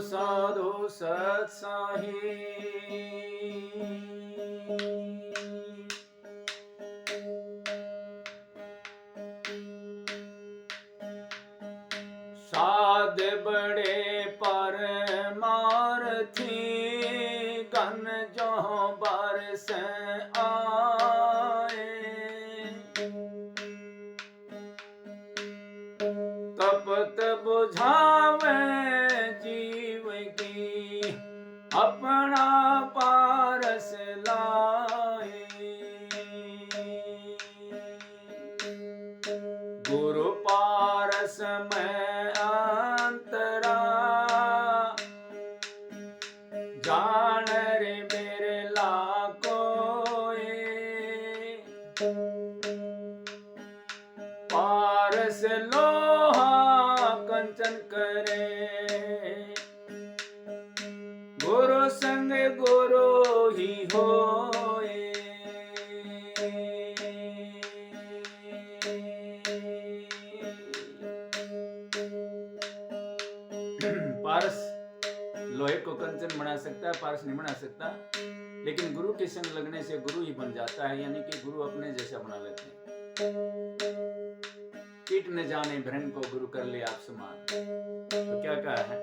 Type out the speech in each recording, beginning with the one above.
साधु सत्साही साध बड़े परमार्थी गन जो बरस आए तपत बुझावे जीव की अपना पारस लाए गुरु पारस में अंतरा जान रे बिरला कोई पारस लोहा कंचन करे गुरु संग गुरु ही होए पारस लोहे को कंचन बना सकता है, पारस नहीं बना सकता, लेकिन गुरु के संग लगने से गुरु ही बन जाता है, यानी कि गुरु अपने जैसा बना लेते हैं। कीट न जाने भ्रम को गुरु कर ले आप समान। तो क्या कहा है?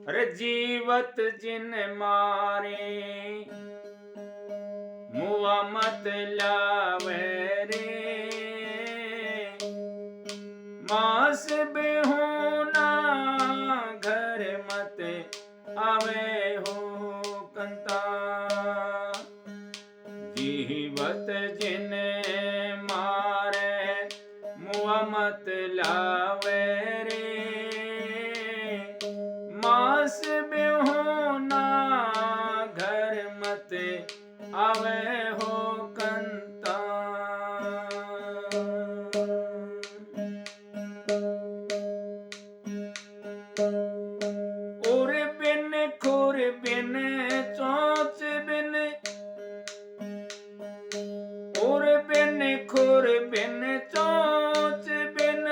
अरे जीवत जिन मारे मुआ मत लावे रे मास बेहोना घर मत आवे हो कंता जीवत जिन मारे मुआ मत लावे रे मास बेहोना घर मत आवे हो कंता और बिन खुर बिन चोच बिन और बिन खुर बिन चोच बिन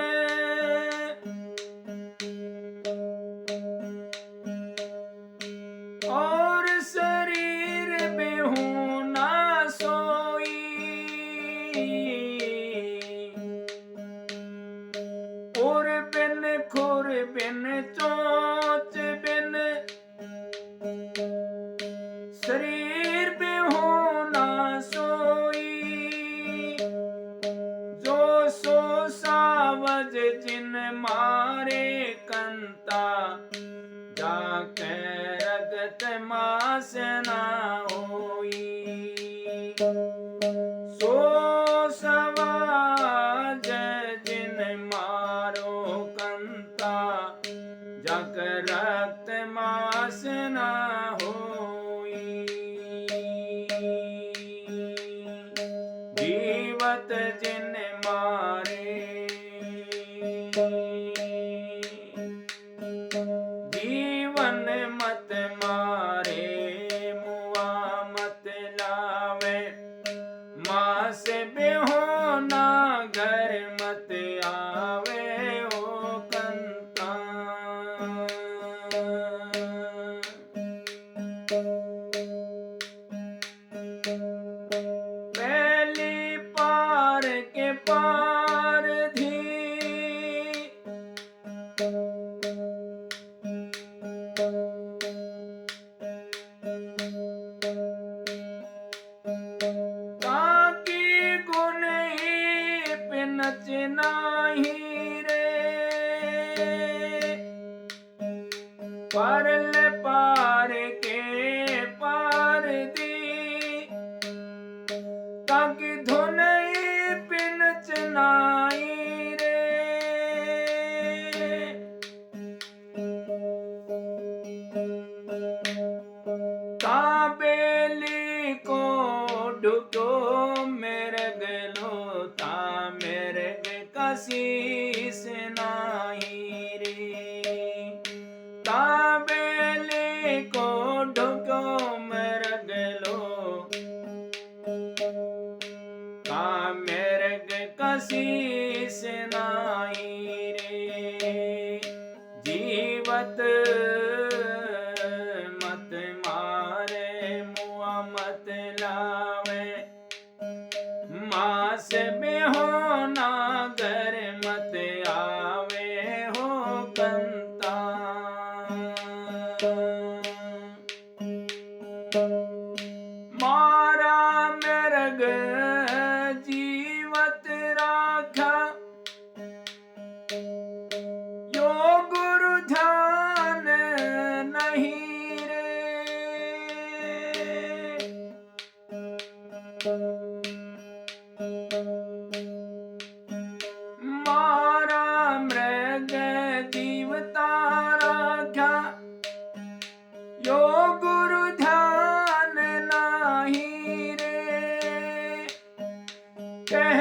और शरीर बेहोना सोई और बिन खुर बिन चोच बिन शरीर बेहोना सोई जो सो सावज जिन मारे कंता जाके रगत मास ना होई सो सवाज जिन मारो कंता जाक रक्त मास ना होई जीवत जिन मारे जीवन मत मारे मुआ मत लावे मास बेहोना घर मत आवे हो कंता पहली पार के पार धी ताकि गुण ही पिनच नाही रे परल पार के पार दी ताकि धुन ही पिनच नाही रे ताबेली को डुको मेरे गलो ता मेरे का कसीस नाही रे। ताबेले को ढोक्यो मृग लो, मृग कसीस नाही रे। जीवत मत मारे मुआ मत लावे, मास में हो नागर मत आवे हो कंता। मारा मृग जीवत राखा, यो गुरु ध्यान नहीं रे। मारा मृग जीवता राखा, यो गुरु ध्यान नाही रे। कह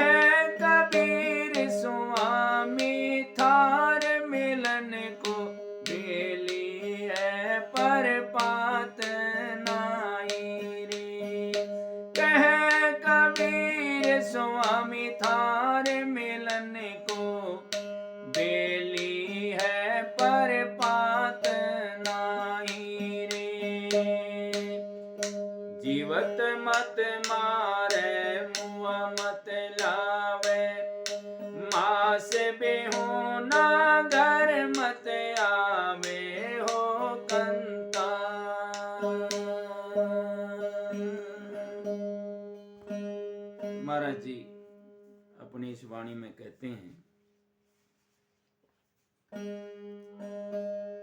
कबीर स्वामी थार मिलन को बेली है पर पात नाही रे। कह कबीर स्वामी थार मिलन को बेली है पर पात नाही रे। जीवत मत मारे मुआ मत लावे, मास बेहो नागर मत आवे हो कंता। महाराज जी अपनी इस वाणी में कहते हैं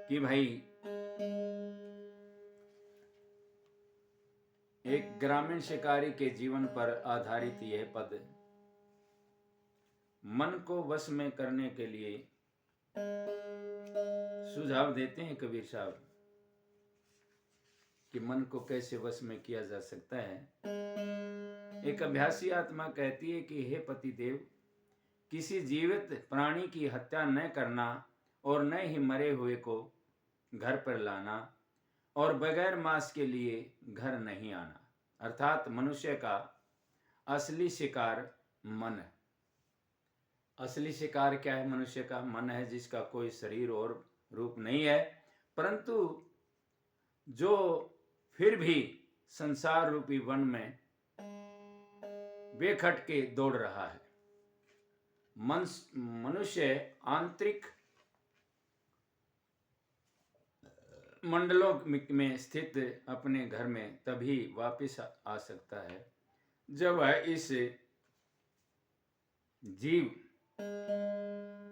कि भाई एक ग्रामीण शिकारी के जीवन पर आधारित यह पद मन को वश में करने के लिए सुझाव देते हैं कबीर साहब कि मन को कैसे वश में किया जा सकता है। एक अभ्यासी आत्मा कहती है कि हे पतिदेव, किसी जीवित प्राणी की हत्या न करना और न ही मरे हुए को घर पर लाना और बगैर मांस के लिए घर नहीं आना। अर्थात मनुष्य का असली शिकार मन है। असली शिकार क्या है? मनुष्य का मन है, जिसका कोई शरीर और रूप नहीं है, परंतु जो फिर भी संसार रूपी वन में बेखट के दौड़ रहा है। मनुष्य आंतरिक मंडलों में स्थित अपने घर में तभी वापस आ सकता है जब वह इस जीव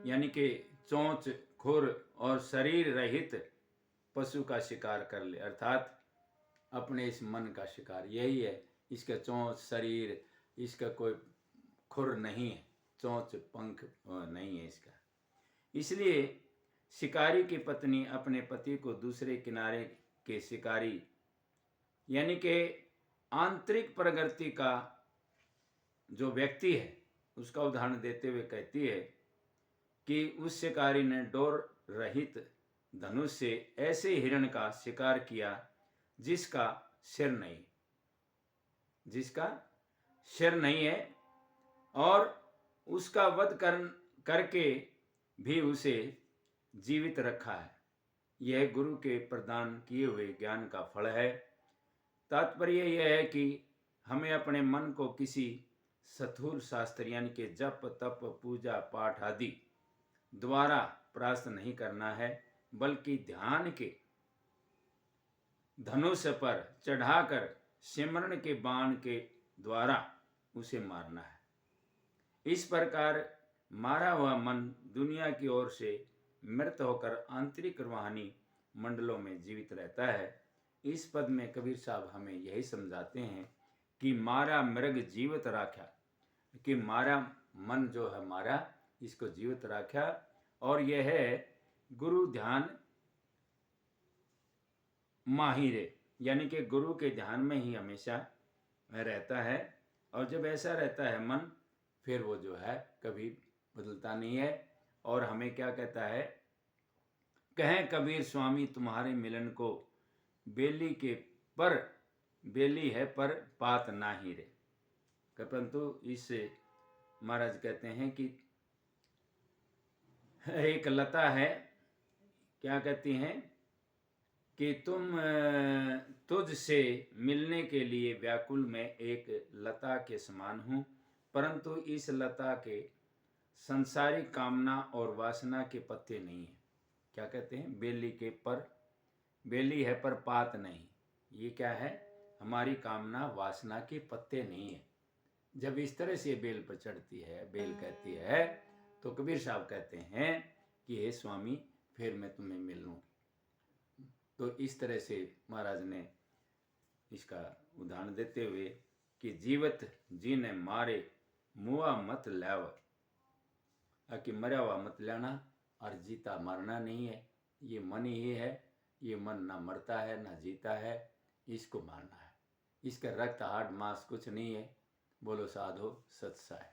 यानी कि चोंच, खुर और शरीर रहित पशु का शिकार कर ले। अर्थात अपने इस मन का शिकार यही है। इसका चोंच, शरीर, इसका कोई खुर नहीं है, चोंच पंख नहीं है इसका। इसलिए शिकारी की पत्नी अपने पति को दूसरे किनारे के शिकारी यानी कि आंतरिक प्रगति का जो व्यक्ति है उसका उदाहरण देते हुए कहती है कि उस शिकारी ने डोर रहित धनुष से ऐसे हिरण का शिकार किया जिसका सिर नहीं है और उसका वध करके भी उसे जीवित रखा है। यह गुरु के प्रदान किए हुए ज्ञान का फल है। तात्पर्य यह है कि हमें अपने मन को किसी स्थूल शास्त्र यानी कि जप, तप, पूजा पाठ आदि द्वारा परास्त नहीं करना है, बल्कि ध्यान के धनुष पर चढ़ाकर सिमरण के बाण के द्वारा उसे मारना है। इस प्रकार मारा हुआ मन दुनिया की ओर से मृत होकर आंतरिक रूहानी मंडलों में जीवित रहता है। इस पद में कबीर साहब हमें यही समझाते हैं कि मारा मृग जीवित राख्या, कि मारा मन जो है हमारा, इसको जीवित राख्या। और यह है गुरु ध्यान माहिरे, यानी कि गुरु के ध्यान में ही हमेशा रहता है। और जब ऐसा रहता है मन, फिर वो जो है कभी बदलता नहीं है। और हमें क्या कहता है, कहें कबीर स्वामी तुम्हारे मिलन को, बेली के पर बेली है पर पात ना ही रे। परंतु इससे महाराज कहते हैं कि एक लता है, क्या कहती हैं कि तुझसे मिलने के लिए व्याकुल में एक लता के समान हूँ, परंतु इस लता के संसारिक कामना और वासना के पत्ते नहीं है। क्या कहते हैं, बेली के पर बेली है पर पात नहीं। ये क्या है, हमारी कामना वासना के पत्ते नहीं है। जब इस तरह से बेल पर चढ़ती है, बेल कहती है, तो कबीर साहब कहते हैं कि हे स्वामी फिर मैं तुम्हें मिल लूँ। तो इस तरह से महाराज ने इसका उदाहरण देते हुए कि जीवत जीने मारे मुआ मत लाव, कि मरा हुआ मत लेना और जीता मरना नहीं है। ये मन ही है, ये मन ना मरता है ना जीता है, इसको मारना है। इसका रक्त हाड मांस कुछ नहीं है। बोलो साधो सत्साय।